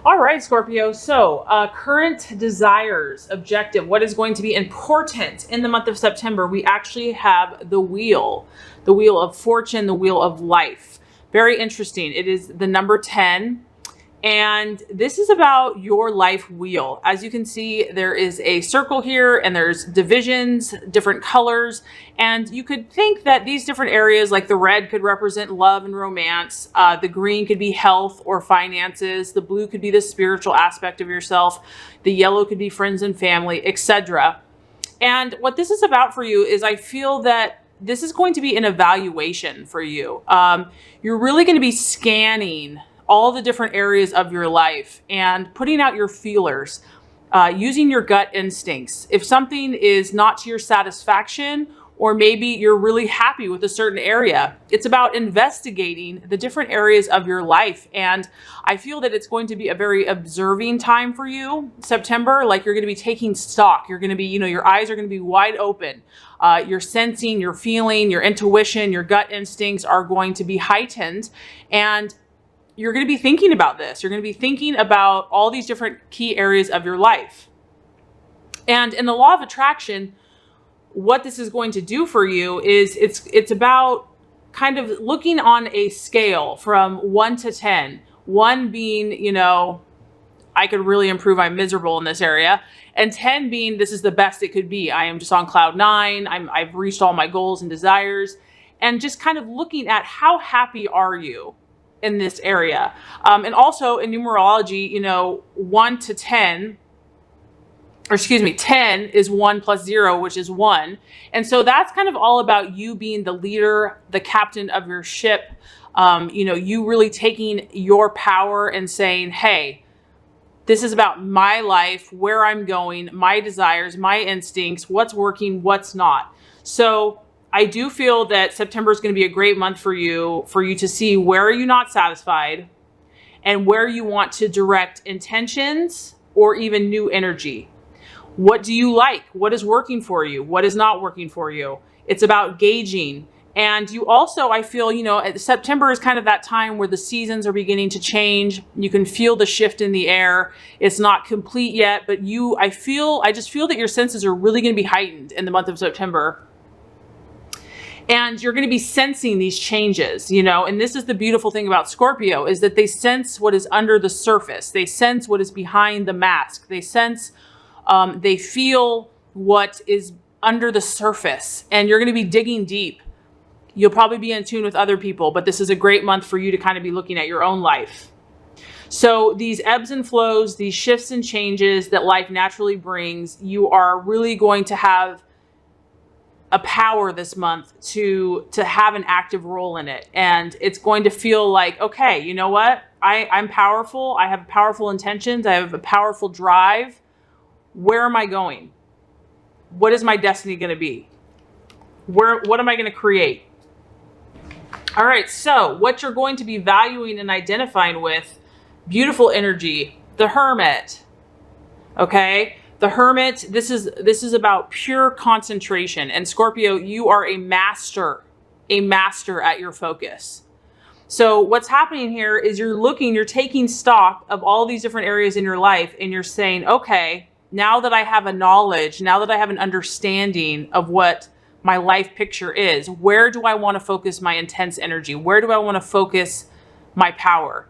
All right, Scorpio. So current desires, objective, what is going to be important in the month of September? We actually have the wheel of fortune, the wheel of life. Very interesting. It is the number 10. And this is about your life wheel. As you can see, there is a circle here and there's divisions, different colors. And you could think that these different areas, like the red could represent love and romance. The green could be health or finances. The blue could be the spiritual aspect of yourself. The yellow could be friends and family, etc. And what this is about for you is I feel that this is going to be an evaluation for you. You're really going to be scanning all the different areas of your life and putting out your feelers, using your gut instincts. If something is not to your satisfaction, or maybe you're really happy with a certain area, it's about investigating the different areas of your life. And I feel that it's going to be a very observing time for you, September. Like you're going to be taking stock. You're going to be, your eyes are going to be wide open. Your sensing, your feeling, your intuition, your gut instincts are going to be heightened. And you're going to be thinking about this. You're going to be thinking about all these different key areas of your life. And in the law of attraction, what this is going to do for you is it's about kind of looking on a scale from 1 to 10. 1 being, I could really improve. I'm miserable in this area. And 10 being, this is the best it could be. I am just on cloud 9. I've reached all my goals and desires. And just kind of looking at how happy are you in this area. And also in numerology, 1 to 10, or excuse me, 10 is 1 plus 0, which is 1. And so that's kind of all about you being the leader, the captain of your ship. You really taking your power and saying, hey, this is about my life, where I'm going, my desires, my instincts, what's working, what's not. So I do feel that September is going to be a great month for you to see where are you not satisfied and where you want to direct intentions or even new energy. What do you like? What is working for you? What is not working for you? It's about gauging. And you also, I feel, September is kind of that time where the seasons are beginning to change. You can feel the shift in the air. It's not complete yet, but I just feel that your senses are really going to be heightened in the month of September. And you're going to be sensing these changes, and this is the beautiful thing about Scorpio is that they sense what is under the surface. They sense what is behind the mask. They sense, they feel what is under the surface, and you're going to be digging deep. You'll probably be in tune with other people, but this is a great month for you to kind of be looking at your own life. So these ebbs and flows, these shifts and changes that life naturally brings, you are really going to have a power this month to have an active role in it. And it's going to feel like, okay, you know what? I'm powerful. I have powerful intentions. I have a powerful drive. Where am I going? What is my destiny going to be? What am I going to create? All right. So what you're going to be valuing and identifying with, beautiful energy, the Hermit. Okay. The Hermit, this is about pure concentration. And Scorpio, you are a master at your focus. So what's happening here is you're taking stock of all these different areas in your life and you're saying, okay, now that I have a knowledge, now that I have an understanding of what my life picture is, where do I want to focus my intense energy? Where do I want to focus my power?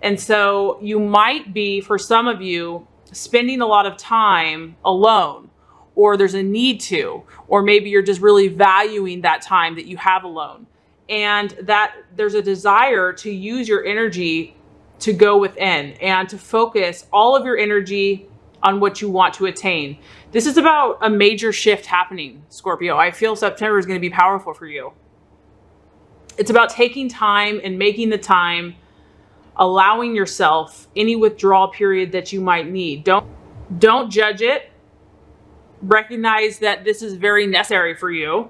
And so you might be, for some of you, spending a lot of time alone, or there's a need to, or maybe you're just really valuing that time that you have alone. And that there's a desire to use your energy to go within and to focus all of your energy on what you want to attain. This is about a major shift happening, Scorpio. I feel September is going to be powerful for you. It's about taking time and making the time, allowing yourself any withdrawal period that you might need. Don't judge it. Recognize that this is very necessary for you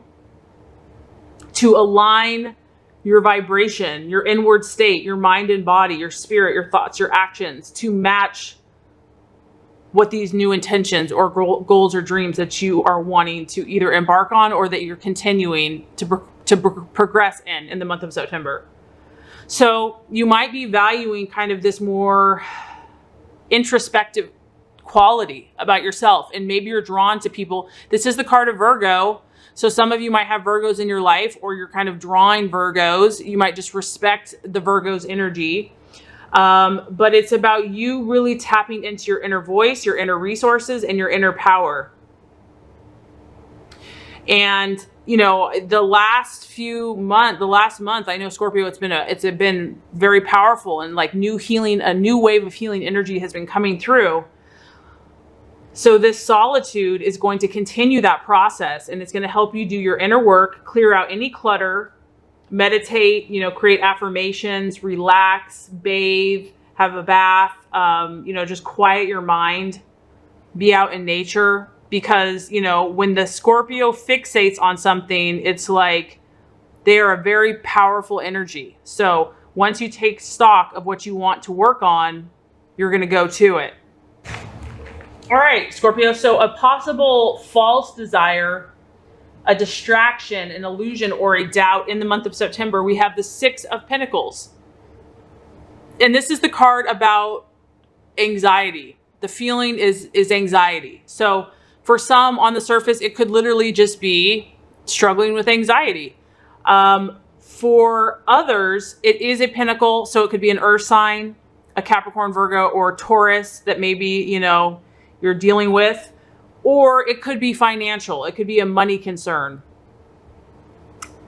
to align your vibration, your inward state, your mind and body, your spirit, your thoughts, your actions to match what these new intentions or goals or dreams that you are wanting to either embark on or that you're continuing to progress in the month of September. So you might be valuing kind of this more introspective quality about yourself. And maybe you're drawn to people. This is the card of Virgo. So some of you might have Virgos in your life, or you're kind of drawing Virgos. You might just respect the Virgo's energy. But it's about you really tapping into your inner voice, your inner resources, and your inner power. And, you know, the last month, I know, Scorpio, it's been very powerful, and like new healing, a new wave of healing energy has been coming through. So this solitude is going to continue that process, and it's going to help you do your inner work, clear out any clutter, meditate, you know, create affirmations, relax, bathe, have a bath, you know, just quiet your mind, be out in nature. Because, you know, when the Scorpio fixates on something, it's like they are a very powerful energy. So once you take stock of what you want to work on, you're going to go to it. All right, Scorpio. So a possible false desire, a distraction, an illusion, or a doubt in the month of September, we have the Six of Pentacles. And this is the card about anxiety. The feeling is anxiety. So for some, on the surface, it could literally just be struggling with anxiety. For others, it is a pentacle. So it could be an earth sign, a Capricorn, Virgo, or Taurus that maybe, you know, you're dealing with. Or it could be financial. It could be a money concern.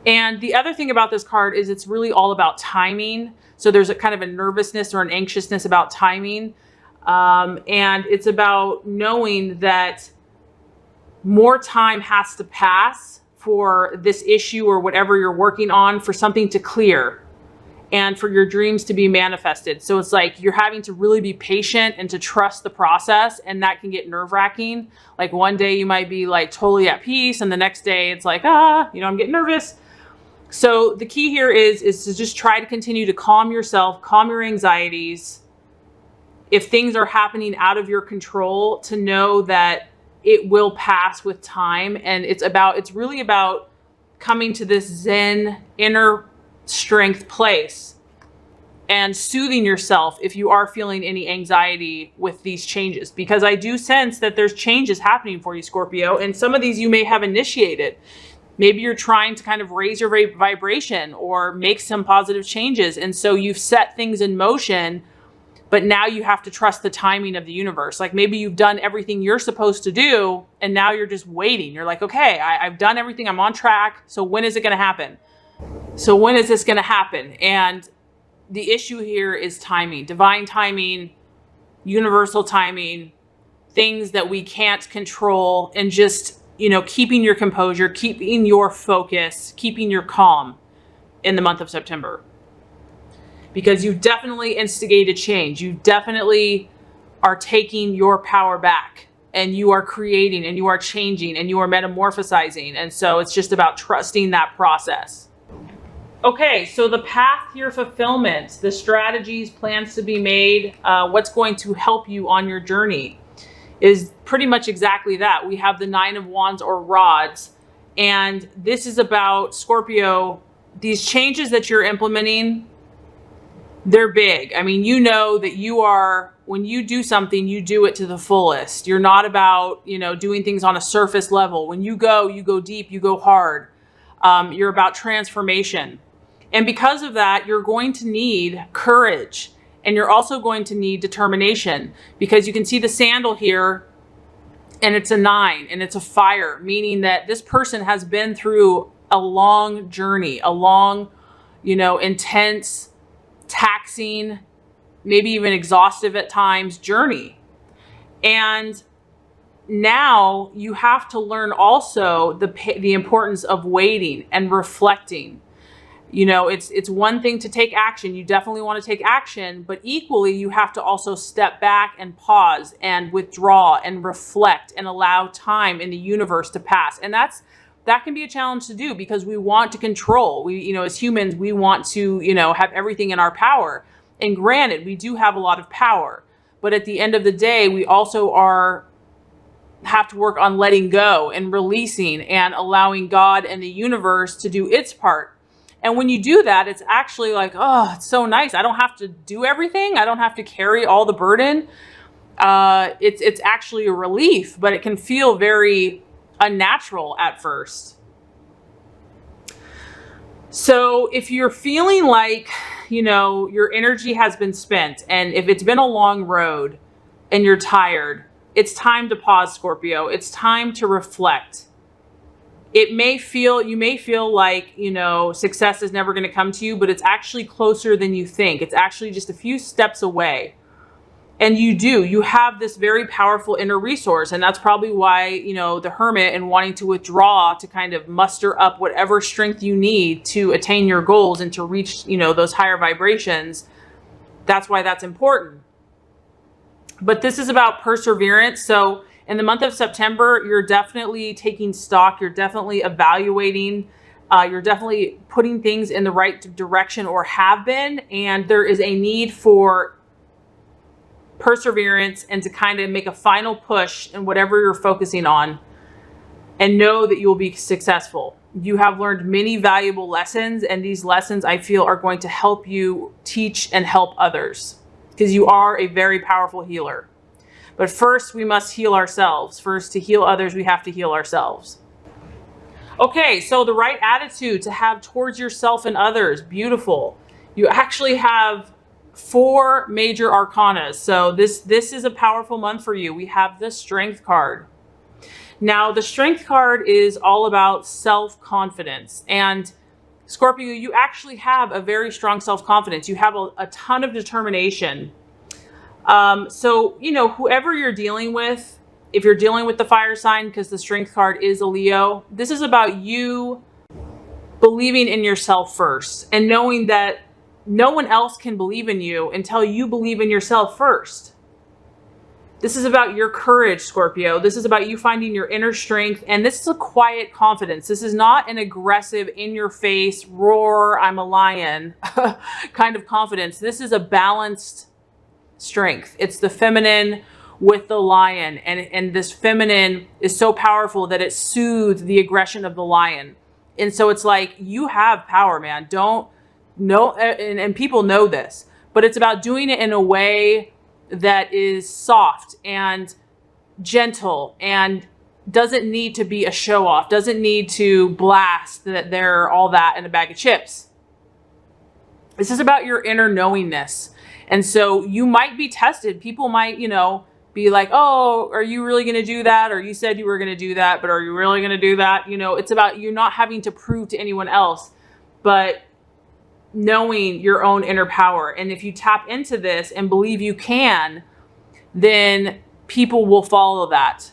And the other thing about this card is it's really all about timing. So there's a kind of a nervousness or an anxiousness about timing. And it's about knowing that more time has to pass for this issue or whatever you're working on for something to clear and for your dreams to be manifested. So it's like you're having to really be patient and to trust the process, and that can get nerve-wracking. Like one day you might be like totally at peace, and the next day it's like, you know, I'm getting nervous. So the key here is to just try to continue to calm yourself, calm your anxieties. If things are happening out of your control, to know that it will pass with time. And it's really about coming to this Zen inner strength place and soothing yourself if you are feeling any anxiety with these changes, because I do sense that there's changes happening for you, Scorpio, and some of these you may have initiated. Maybe you're trying to kind of raise your vibration or make some positive changes, and so you've set things in motion, but now you have to trust the timing of the universe. Like maybe you've done everything you're supposed to do, and now you're just waiting. You're like, okay, I've done everything, I'm on track, so when is it going to happen? So when is this going to happen? And the issue here is timing, divine timing, universal timing, things that we can't control, and just, you know, keeping your composure, keeping your focus, keeping your calm in the month of September. Because you definitely instigated change. You definitely are taking your power back, and you are creating, and you are changing, and you are metamorphosizing. And so it's just about trusting that process. Okay, so the path to your fulfillment, the strategies, plans to be made, what's going to help you on your journey is pretty much exactly that. We have the Nine of Wands or rods, and this is about, Scorpio, these changes that you're implementing. They're big. I mean, you know that when you do something, you do it to the fullest. You're not about, you know, doing things on a surface level. When you go deep, you go hard. You're about transformation. And because of that, you're going to need courage, and you're also going to need determination, because you can see the sandal here, and it's a 9, and it's a fire, meaning that this person has been through a long journey, a long, you know, intense, taxing, maybe even exhaustive at times journey. And now you have to learn also the importance of waiting and reflecting. You know, it's one thing to take action. You definitely want to take action, but equally you have to also step back and pause and withdraw and reflect and allow time in the universe to pass. And that can be a challenge to do, because we want to control. We, you know, as humans, we want to, you know, have everything in our power. And granted, we do have a lot of power, but at the end of the day, we also have to work on letting go and releasing and allowing God and the universe to do its part. And when you do that, it's actually like, oh, it's so nice. I don't have to do everything. I don't have to carry all the burden. It's actually a relief, but it can feel very unnatural at first. So if you're feeling like, your energy has been spent, and if it's been a long road and you're tired, it's time to pause, Scorpio. It's time to reflect. You may feel like, success is never going to come to you, but it's actually closer than you think. It's actually just a few steps away. And you have this very powerful inner resource. And that's probably why, the Hermit, and wanting to withdraw to kind of muster up whatever strength you need to attain your goals and to reach, those higher vibrations. That's why that's important. But this is about perseverance. So in the month of September, you're definitely taking stock. You're definitely evaluating. You're definitely putting things in the right direction, or have been. And there is a need for perseverance and to kind of make a final push in whatever you're focusing on, and know that you will be successful. You have learned many valuable lessons, and these lessons, I feel, are going to help you teach and help others, because you are a very powerful healer. But first, we must heal ourselves. First, to heal others, we have to heal ourselves. Okay, so the right attitude to have towards yourself and others. Beautiful. You actually have 4 major arcana. So this is a powerful month for you. We have the Strength card. Now, the Strength card is all about self-confidence. And Scorpio, you actually have a very strong self-confidence. You have a ton of determination. So, whoever you're dealing with, if you're dealing with the fire sign, because the Strength card is a Leo, this is about you believing in yourself first, and knowing that no one else can believe in you until you believe in yourself first. This is about your courage, Scorpio. This is about you finding your inner strength. And this is a quiet confidence. This is not an aggressive, in your face, roar, I'm a lion kind of confidence. This is a balanced strength. It's the feminine with the lion. And this feminine is so powerful that it soothes the aggression of the lion. And so it's like, you have power, man. And people know this, but it's about doing it in a way that is soft and gentle, and doesn't need to be a show off, doesn't need to blast that they're all that in a bag of chips. This is about your inner knowingness. And so you might be tested. People might, be like, oh, are you really going to do that? Or you said you were going to do that, but are you really going to do that? It's about you not having to prove to anyone else, but knowing your own inner power. And if you tap into this and believe you can, then people will follow that.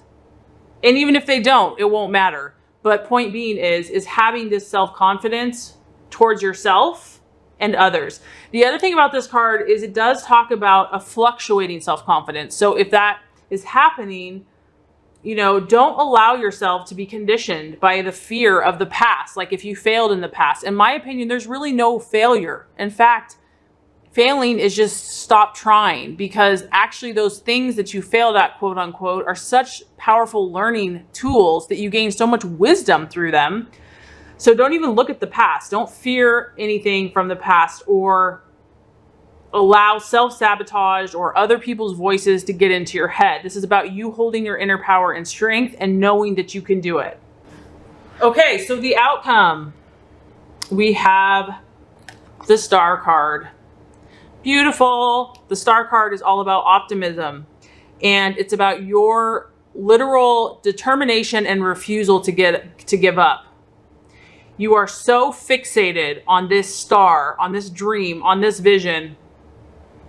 And even if they don't, it won't matter. But point being is having this self-confidence towards yourself and others. The other thing about this card is it does talk about a fluctuating self-confidence. So if that is happening, don't allow yourself to be conditioned by the fear of the past. Like if you failed in the past, in my opinion, there's really no failure. In fact, failing is just stop trying, because actually those things that you failed at, quote unquote, are such powerful learning tools that you gain so much wisdom through them. So don't even look at the past. Don't fear anything from the past, or allow self-sabotage or other people's voices to get into your head. This is about you holding your inner power and strength and knowing that you can do it. Okay, so the outcome. We have the Star card. Beautiful. The Star card is all about optimism. And it's about your literal determination and refusal to give up. You are so fixated on this star, on this dream, on this vision.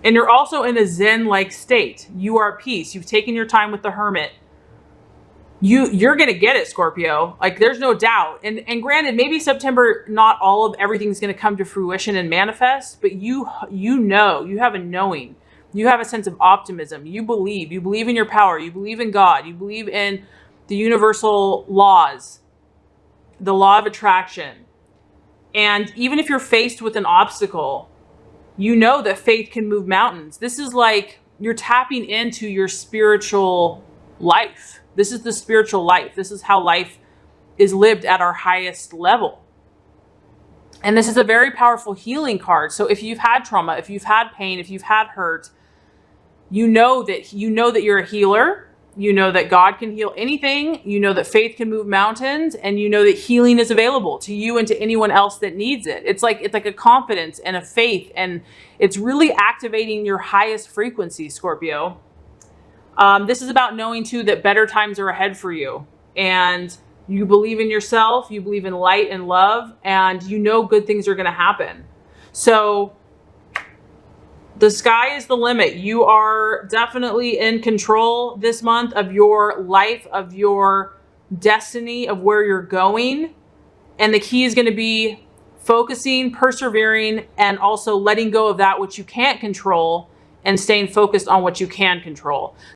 And you're also in a Zen-like state. You are at peace. You've taken your time with the Hermit. You're going to get it, Scorpio. Like, there's no doubt. And granted, maybe September, not all of everything's going to come to fruition and manifest, but you have a knowing. You have a sense of optimism. You believe in your power. You believe in God. You believe in the universal laws, the law of attraction. And even if you're faced with an obstacle, you know that faith can move mountains. This is like you're tapping into your spiritual life. This is the spiritual life. This is how life is lived at our highest level. And this is a very powerful healing card. So if you've had trauma, if you've had pain, if you've had hurt, You know that you're a healer. You know that God can heal anything. You know that faith can move mountains, and you know that healing is available to you and to anyone else that needs it. It's like a confidence and a faith, and it's really activating your highest frequency, Scorpio. This is about knowing too that better times are ahead for you, and you believe in yourself, you believe in light and love, and you know good things are going to happen. So the sky is the limit. You are definitely in control this month of your life, of your destiny, of where you're going. And the key is going to be focusing, persevering, and also letting go of that which you can't control and staying focused on what you can control.